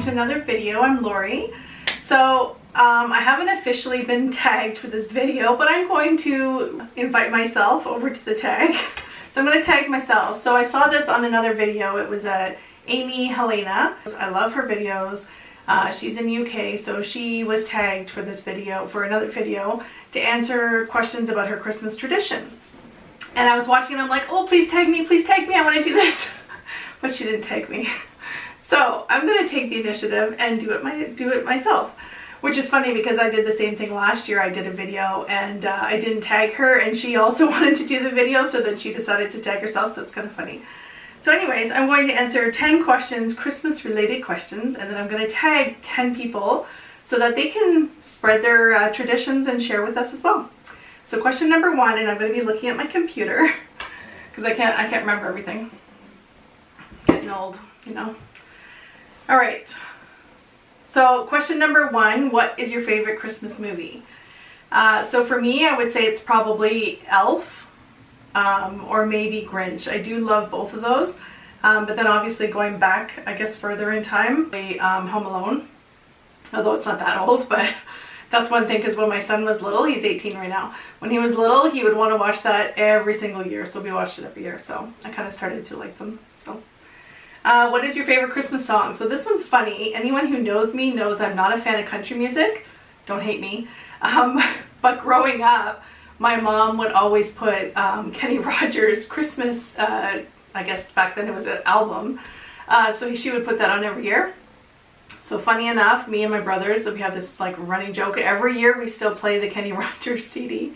Another video. I'm Lori. So I haven't officially been tagged for this video, but I'm going to invite myself over to the tag. So I'm going to tag myself. So I saw this on another video. It was Amy Helena. I love her videos. She's in UK, so she was tagged for this video, for another video, to answer questions about her Christmas tradition. And I was watching and I'm like, oh, please tag me, I want to do this. But she didn't tag me. So I'm going to take the initiative and do it myself, which is funny because I did the same thing last year. I did a video and I didn't tag her, and she also wanted to do the video, so then she decided to tag herself, so it's kind of funny. So anyways, I'm going to answer 10 questions, Christmas related questions, and then I'm going to tag 10 people so that they can spread their traditions and share with us as well. So question number 1, and I'm going to be looking at my computer because I can't remember everything. Getting old, you know. All right, so question number 1, what is your favorite Christmas movie? So for me, I would say it's probably Elf or maybe Grinch. I do love both of those, but then obviously going back, I guess further in time, Home Alone, although it's not that old, but that's one thing, because when my son was little, he's 18 right now, when he was little, he would want to watch that every single year, so we watched it every year, so I kind of started to like them, so. What is your favorite Christmas song? So this one's funny. Anyone who knows me knows I'm not a fan of country music. Don't hate me. But growing up, my mom would always put Kenny Rogers' Christmas, I guess back then it was an album. So she would put that on every year. So funny enough, me and my brothers, we have this like running joke. Every year we still play the Kenny Rogers CD.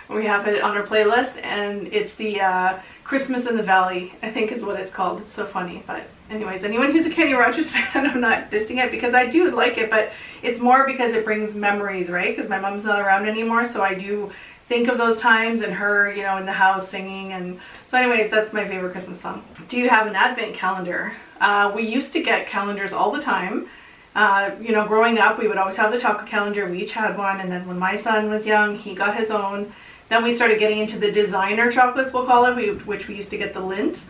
We have it on our playlist, and it's the Christmas in the Valley, I think is what it's called. It's so funny. But anyways, anyone who's a Kenny Rogers fan, I'm not dissing it because I do like it, but it's more because it brings memories, right? Because my mom's not around anymore, so I do think of those times and her, you know, in the house singing. And so anyways, that's my favorite Christmas song. Do you have an advent calendar? We used to get calendars all the time. You know, growing up, we would always have the chocolate calendar. We each had one, and then when my son was young, he got his own. Then we started getting into the designer chocolates, we'll call it, which we used to get the Lindt.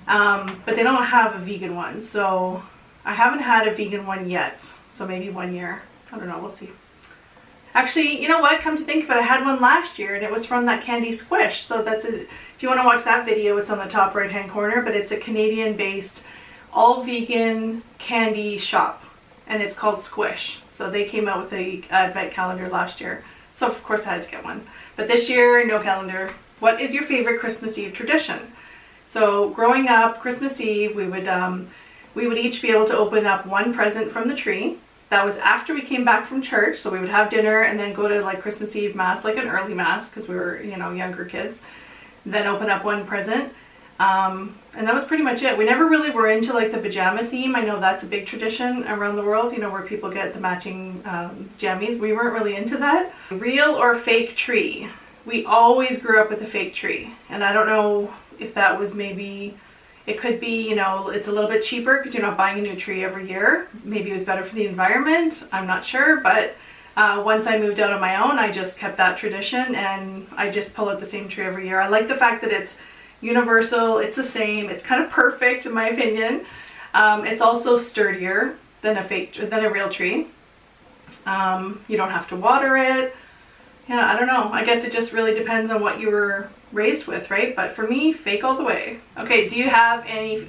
But they don't have a vegan one, so I haven't had a vegan one yet. So maybe one year. I don't know, we'll see. Actually, you know what? Come to think of it, I had one last year, and it was from that Candy Squish. So that's a, if you want to watch that video, it's on the top right-hand corner, but it's a Canadian-based, all-vegan candy shop, and it's called Squish. So they came out with a advent calendar last year. So of course I had to get one. But this year, no calendar. What is your favorite Christmas Eve tradition? So growing up, Christmas Eve, we would each be able to open up one present from the tree. That was after we came back from church. So we would have dinner and then go to like Christmas Eve mass, like an early mass, because we were, you know, younger kids. Then open up one present. And that was pretty much it. We never really were into like the pajama theme. I know that's a big tradition around the world, you know, where people get the matching jammies. We weren't really into that. Real or fake tree? We always grew up with a fake tree. And I don't know if that was maybe, it could be, you know, it's a little bit cheaper because you're not buying a new tree every year. Maybe it was better for the environment. I'm not sure. But once I moved out on my own, I just kept that tradition, and I just pull out the same tree every year. I like the fact that it's universal, it's the same, it's kind of perfect in my opinion. It's also sturdier than a real tree. You don't have to water it. Yeah, I don't know. I guess it just really depends on what you were raised with, right? But for me, fake all the way. Okay, do you have any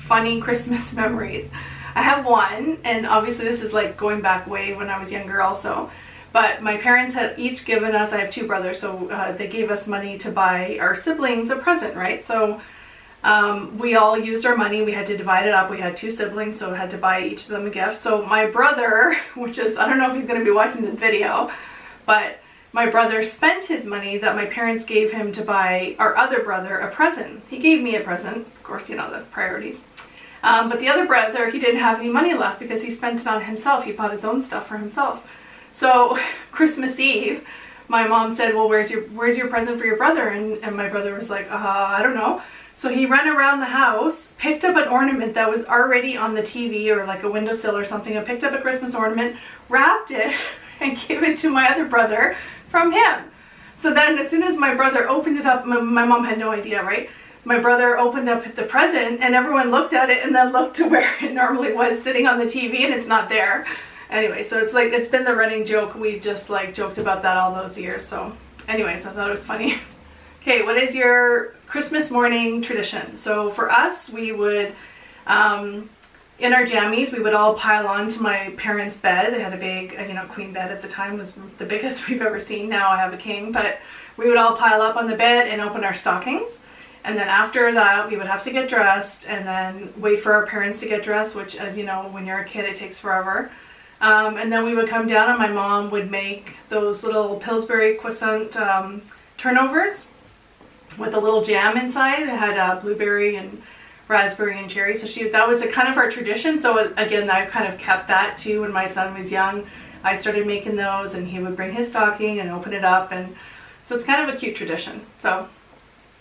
funny Christmas memories? I have one, and obviously this is like going back way when I was younger also. But my parents had each given us, I have 2 brothers, so they gave us money to buy our siblings a present, right? So we all used our money. We had to divide it up. We had 2 siblings, so we had to buy each of them a gift. So my brother, which is, I don't know if he's going to be watching this video, but my brother spent his money that my parents gave him to buy our other brother a present. He gave me a present. Of course, you know, the priorities. But the other brother, he didn't have any money left because he spent it on himself. He bought his own stuff for himself. So Christmas Eve, my mom said, well, where's your present for your brother? And my brother was like, I don't know. So he ran around the house, picked up an ornament that was already on the TV or like a windowsill or something, and picked up a Christmas ornament, wrapped it, and gave it to my other brother from him. So then as soon as my brother opened it up, my mom had no idea, right? My brother opened up the present and everyone looked at it and then looked to where it normally was sitting on the TV and it's not there. Anyway, so it's like, it's been the running joke. We've just like joked about that all those years. So anyways, I thought it was funny. Okay, what is your Christmas morning tradition? So for us, we would, in our jammies, we would all pile onto my parents' bed. They had a big, queen bed at the time, was the biggest we've ever seen. Now I have a king, but we would all pile up on the bed and open our stockings. And then after that, we would have to get dressed and then wait for our parents to get dressed, which, as you know, when you're a kid, it takes forever. And then we would come down and my mom would make those little Pillsbury croissant turnovers with a little jam inside. It had blueberry and raspberry and cherry. So that was a kind of our tradition. So again, I kind of kept that too. When my son was young, I started making those and he would bring his stocking and open it up. And so it's kind of a cute tradition. So,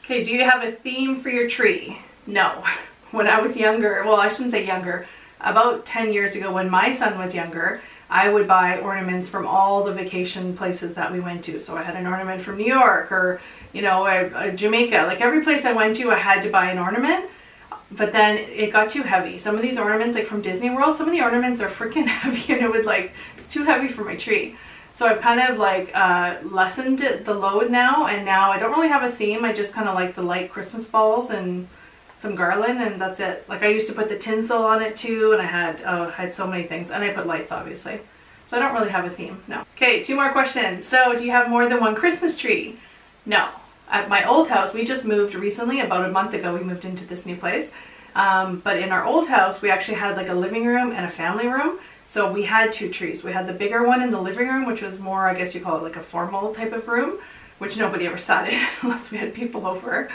okay, do you have a theme for your tree? No. When I was younger, well, I shouldn't say younger, about 10 years ago when my son was younger, I would buy ornaments from all the vacation places that we went to. So I had an ornament from New York or, Jamaica. Like every place I went to, I had to buy an ornament. But then it got too heavy. Some of these ornaments, like from Disney World, some of the ornaments are freaking heavy and it would it's too heavy for my tree. So I've kind of lessened the load now, and now I don't really have a theme. I just kind of like the light Christmas balls and some garland, and that's it. Like I used to put the tinsel on it too, and I had so many things, and I put lights obviously. So I don't really have a theme, no. Okay, 2 more questions. So do you have more than one Christmas tree? No. At my old house, we just moved recently, about a month ago, we moved into this new place. But in our old house, we actually had like a living room and a family room. So we had 2 trees. We had the bigger one in the living room, which was more, I guess you call it like a formal type of room, which nobody ever sat in unless we had people over.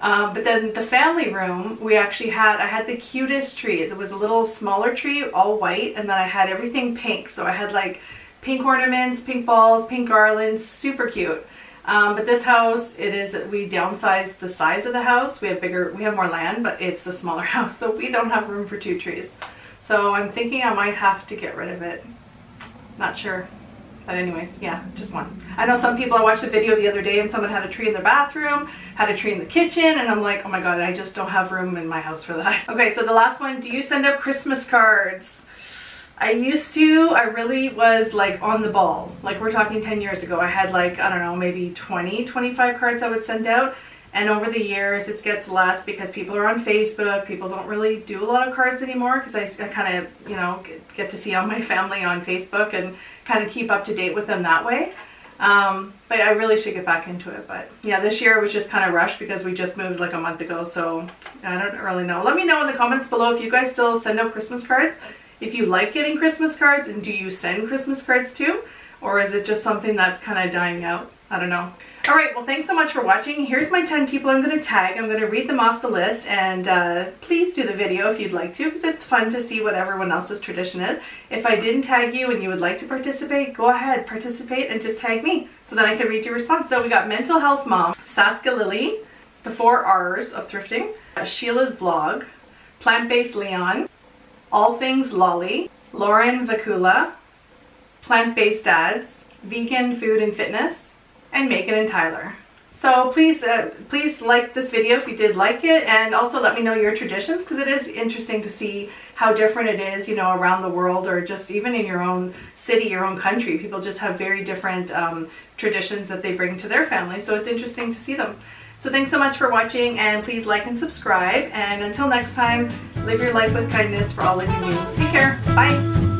But then the family room, I had the cutest tree. It was a little smaller tree, all white, and then I had everything pink. So I had like pink ornaments, pink balls, pink garlands, super cute. But this house, we downsized the size of the house. We have more land, but it's a smaller house, so we don't have room for 2 trees. So I'm thinking I might have to get rid of it. Not sure. But anyways, yeah, just one. I know some people, I watched a video the other day and someone had a tree in their bathroom, had a tree in the kitchen, and I'm like, oh my God, I just don't have room in my house for that. Okay, so the last one, do you send out Christmas cards? I used to. I really was like on the ball. Like we're talking 10 years ago. I had like, I don't know, maybe 20, 25 cards I would send out. And over the years it gets less because people are on Facebook. People don't really do a lot of cards anymore because I kind of, get to see all my family on Facebook and kind of keep up to date with them that way. But I really should get back into it. But yeah, this year was just kind of rushed because we just moved like a month ago. So I don't really know. Let me know in the comments below if you guys still send out Christmas cards. If you like getting Christmas cards, and do you send Christmas cards too? Or is it just something that's kind of dying out? I don't know. All right, well, thanks so much for watching. Here's my 10 people I'm going to tag. I'm going to read them off the list, and please do the video if you'd like to, because it's fun to see what everyone else's tradition is. If I didn't tag you and you would like to participate, go ahead, participate, and just tag me so that I can read your response. So we got Mental Health Mom, Saska Lily, the 4 R's of Thrifting, Sheila's Vlog, Plant-Based Leon, All Things Lolly, Lauren Vakula, Plant-Based Dads, Vegan Food and Fitness, and Megan and Tyler. So please like this video if you did like it, and also let me know your traditions, because it is interesting to see how different it is, around the world, or just even in your own city, your own country. People just have very different traditions that they bring to their family, so it's interesting to see them. So thanks so much for watching, and please like and subscribe, and until next time, live your life with kindness for all living beings. Take care. Bye.